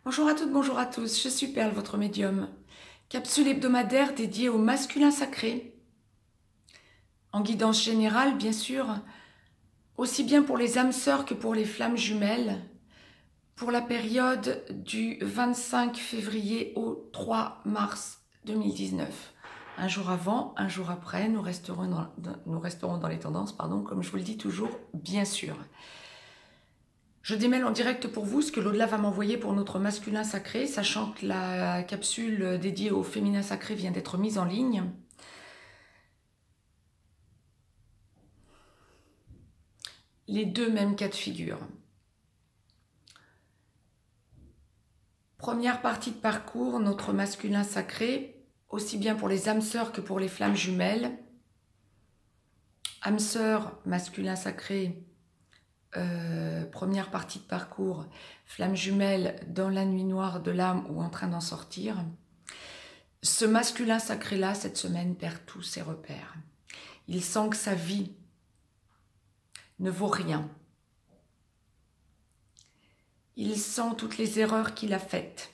Bonjour à toutes, bonjour à tous, je suis Perle, votre médium. Capsule hebdomadaire dédiée au masculin sacré. En guidance générale, bien sûr, aussi bien pour les âmes sœurs que pour les flammes jumelles, pour la période du 25 février au 3 mars 2019. Un jour avant, un jour après, nous resterons dans les tendances, comme je vous le dis toujours, bien sûr. Je démêle en direct pour vous ce que l'au-delà va m'envoyer pour notre masculin sacré, sachant que la capsule dédiée au féminin sacré vient d'être mise en ligne. Les deux mêmes cas de figure. Première partie de parcours, notre masculin sacré, aussi bien pour les âmes sœurs que pour les flammes jumelles. Âme sœur, masculin sacré, première partie de parcours, flamme jumelle dans la nuit noire de l'âme ou en train d'en sortir. Ce masculin sacré-là, cette semaine, perd tous ses repères. Il sent que sa vie ne vaut rien. Il sent toutes les erreurs qu'il a faites.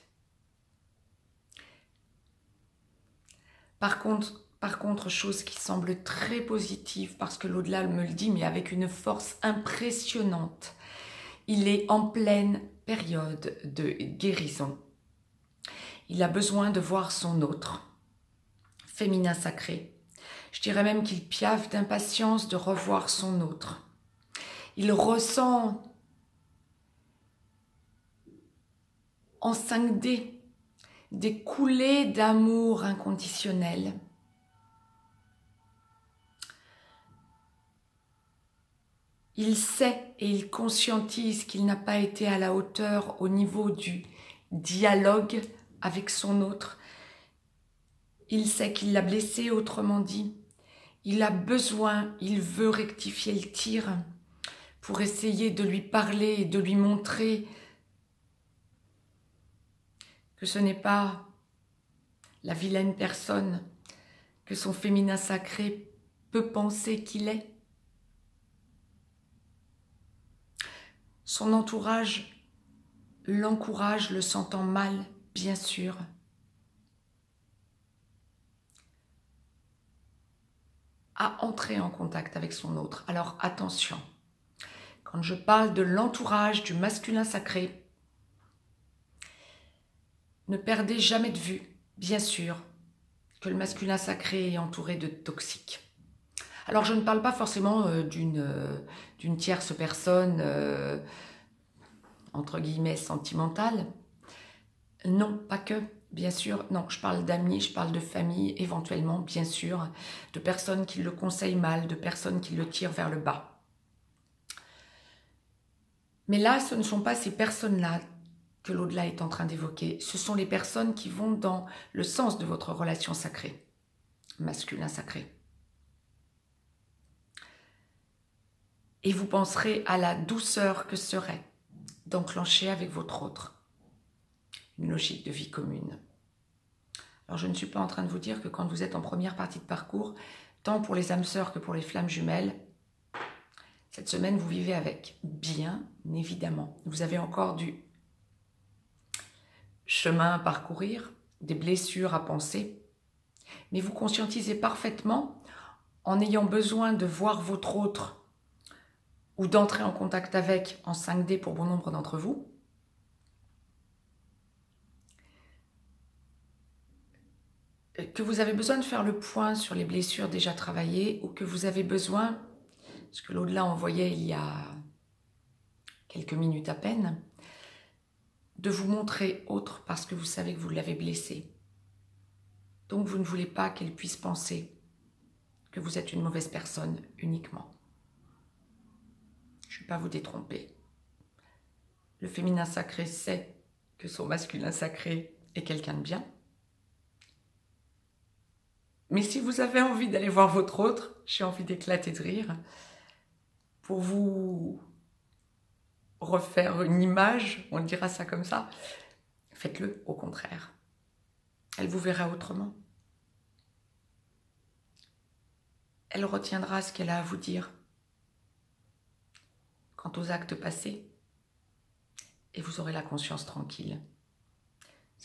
Par contre, chose qui semble très positive, parce que l'au-delà me le dit, mais avec une force impressionnante, il est en pleine période de guérison. Il a besoin de voir son autre, féminin sacré. Je dirais même qu'il piaffe d'impatience de revoir son autre. Il ressent en 5D des coulées d'amour inconditionnel. Il sait et il conscientise qu'il n'a pas été à la hauteur au niveau du dialogue avec son autre. Il sait qu'il l'a blessé, autrement dit. Il a besoin, il veut rectifier le tir pour essayer de lui parler et de lui montrer que ce n'est pas la vilaine personne que son féminin sacré peut penser qu'il est. Son entourage l'encourage, le sentant mal, bien sûr. À entrer en contact avec son autre. Alors attention, quand je parle de l'entourage du masculin sacré, ne perdez jamais de vue, bien sûr, que le masculin sacré est entouré de toxiques. Alors je ne parle pas forcément d'une tierce personne, entre guillemets, sentimentale. Non, pas que, bien sûr. Non, je parle d'amis, je parle de famille, éventuellement, bien sûr, de personnes qui le conseillent mal, de personnes qui le tirent vers le bas. Mais là, ce ne sont pas ces personnes-là que l'au-delà est en train d'évoquer. Ce sont les personnes qui vont dans le sens de votre relation sacrée, masculin sacré. Et vous penserez à la douceur que serait d'enclencher avec votre autre une logique de vie commune. Alors je ne suis pas en train de vous dire que quand vous êtes en première partie de parcours, tant pour les âmes sœurs que pour les flammes jumelles, cette semaine vous vivez avec, bien évidemment. Vous avez encore du chemin à parcourir, des blessures à penser, mais vous conscientisez parfaitement, en ayant besoin de voir votre autre ou d'entrer en contact avec en 5D pour bon nombre d'entre vous, que vous avez besoin de faire le point sur les blessures déjà travaillées ou que vous avez besoin, ce que l'au-delà envoyait il y a quelques minutes à peine, de vous montrer autre parce que vous savez que vous l'avez blessée. Donc vous ne voulez pas qu'elle puisse penser que vous êtes une mauvaise personne uniquement. Je ne vais pas vous détromper. Le féminin sacré sait que son masculin sacré est quelqu'un de bien. Mais si vous avez envie d'aller voir votre autre, j'ai envie d'éclater de rire, pour vous refaire une image, on dira ça comme ça, faites-le au contraire. Elle vous verra autrement. Elle retiendra ce qu'elle a à vous dire quant aux actes passés et vous aurez la conscience tranquille.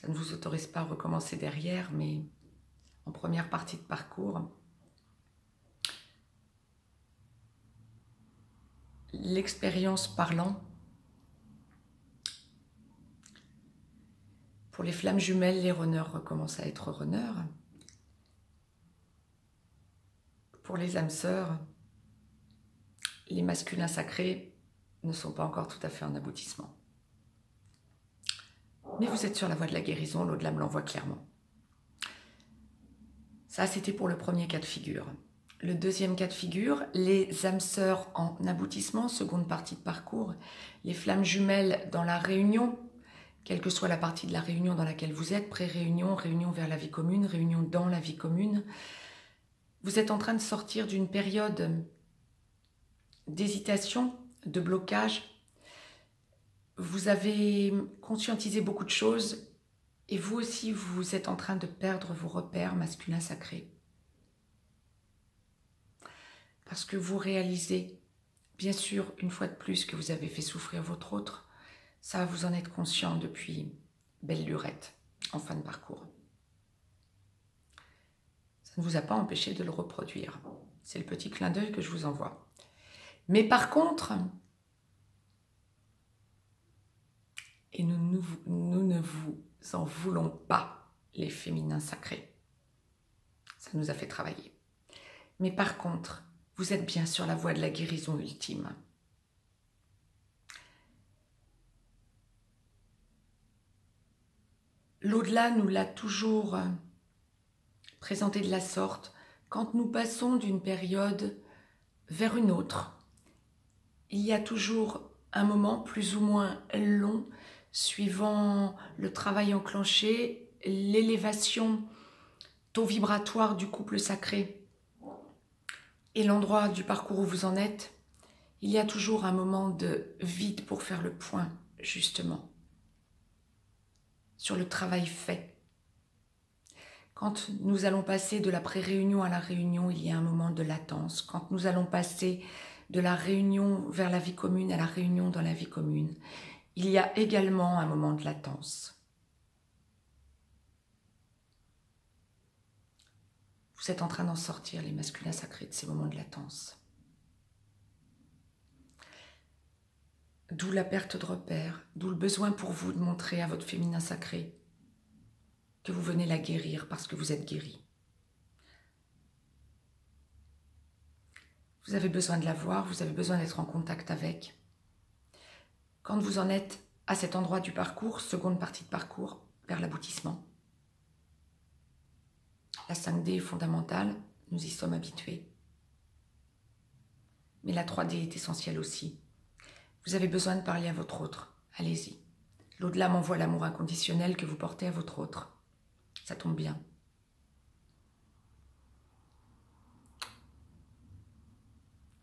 Ça ne vous autorise pas à recommencer derrière, mais en première partie de parcours, l'expérience parlant, pour les flammes jumelles, les runners recommencent à être runners. Pour les âmes sœurs, les masculins sacrés ne sont pas encore tout à fait en aboutissement. Mais vous êtes sur la voie de la guérison, l'au-delà me l'envoie clairement. Ça, c'était pour le premier cas de figure. Le deuxième cas de figure, les âmes sœurs en aboutissement, seconde partie de parcours, les flammes jumelles dans la réunion, quelle que soit la partie de la réunion dans laquelle vous êtes, pré-réunion, réunion vers la vie commune, réunion dans la vie commune, vous êtes en train de sortir d'une période d'hésitation, de blocage. Vous avez conscientisé beaucoup de choses et vous aussi, vous êtes en train de perdre vos repères masculins sacrés. Parce que vous réalisez, bien sûr, une fois de plus, que vous avez fait souffrir votre autre. Ça, vous en êtes conscient depuis belle lurette, en fin de parcours. Ça ne vous a pas empêché de le reproduire. C'est le petit clin d'œil que je vous envoie. Mais par contre, et nous ne vous en voulons pas, les féminins sacrés. Ça nous a fait travailler. Mais par contre, vous êtes bien sur la voie de la guérison ultime. L'au-delà nous l'a toujours présenté de la sorte. Quand nous passons d'une période vers une autre, il y a toujours un moment plus ou moins long, suivant le travail enclenché, l'élévation taux vibratoire du couple sacré et l'endroit du parcours où vous en êtes, il y a toujours un moment de vide pour faire le point, justement, sur le travail fait. Quand nous allons passer de la pré-réunion à la réunion, il y a un moment de latence. Quand nous allons passer de la réunion vers la vie commune à la réunion dans la vie commune, il y a également un moment de latence. Vous êtes en train d'en sortir, les masculins sacrés, de ces moments de latence. D'où la perte de repères, d'où le besoin pour vous de montrer à votre féminin sacré que vous venez la guérir parce que vous êtes guéri. Vous avez besoin de la voir, vous avez besoin d'être en contact avec. Quand vous en êtes à cet endroit du parcours, seconde partie de parcours, vers l'aboutissement, la 5D est fondamentale, nous y sommes habitués. Mais la 3D est essentielle aussi. Vous avez besoin de parler à votre autre, allez-y. L'au-delà m'envoie l'amour inconditionnel que vous portez à votre autre. Ça tombe bien.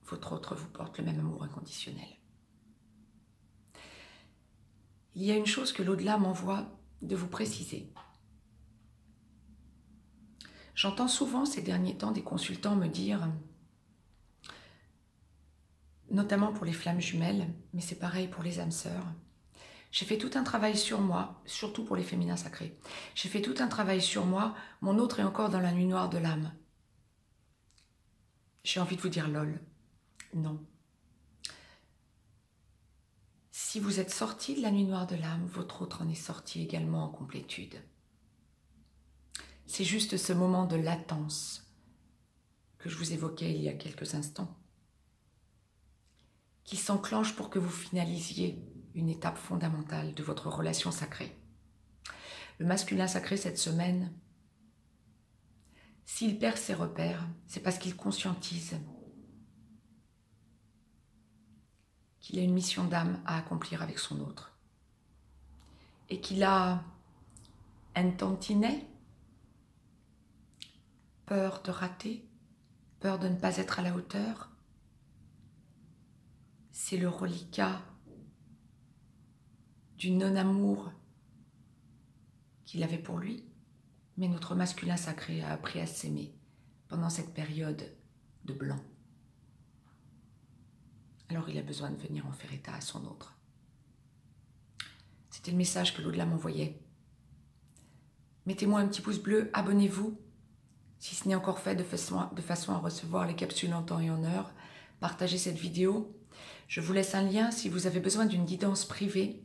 Votre autre vous porte le même amour inconditionnel. Il y a une chose que l'au-delà m'envoie de vous préciser. J'entends souvent ces derniers temps des consultants me dire, notamment pour les flammes jumelles, mais c'est pareil pour les âmes sœurs, j'ai fait tout un travail sur moi, surtout pour les féminins sacrés. J'ai fait tout un travail sur moi, mon autre est encore dans la nuit noire de l'âme. J'ai envie de vous dire lol. Non. Si vous êtes sorti de la nuit noire de l'âme, votre autre en est sorti également en complétude. C'est juste ce moment de latence que je vous évoquais il y a quelques instants, qui s'enclenche pour que vous finalisiez une étape fondamentale de votre relation sacrée. Le masculin sacré cette semaine, s'il perd ses repères, c'est parce qu'il conscientise qu'il a une mission d'âme à accomplir avec son autre et qu'il a un tantinet, peur de rater, peur de ne pas être à la hauteur. C'est le reliquat du non-amour qu'il avait pour lui, mais notre masculin sacré a appris à s'aimer pendant cette période de blanc. Alors il a besoin de venir en faire état à son autre. C'était le message que l'au-delà m'envoyait. Mettez-moi un petit pouce bleu, abonnez-vous, si ce n'est encore fait, de façon à recevoir les capsules en temps et en heure. Partagez cette vidéo. Je vous laisse un lien si vous avez besoin d'une guidance privée.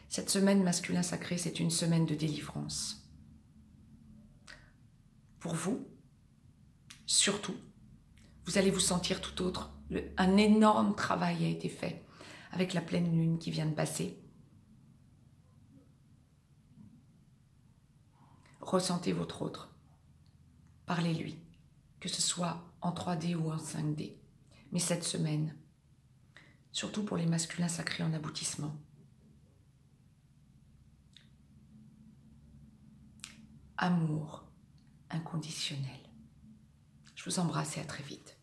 Cette semaine masculin sacré, c'est une semaine de délivrance. Pour vous, surtout, vous allez vous sentir tout autre. Un énorme travail a été fait avec la pleine lune qui vient de passer. Ressentez votre autre. Parlez-lui, que ce soit en 3D ou en 5D. Mais cette semaine, surtout pour les masculins sacrés en aboutissement, amour inconditionnel. Je vous embrasse et à très vite.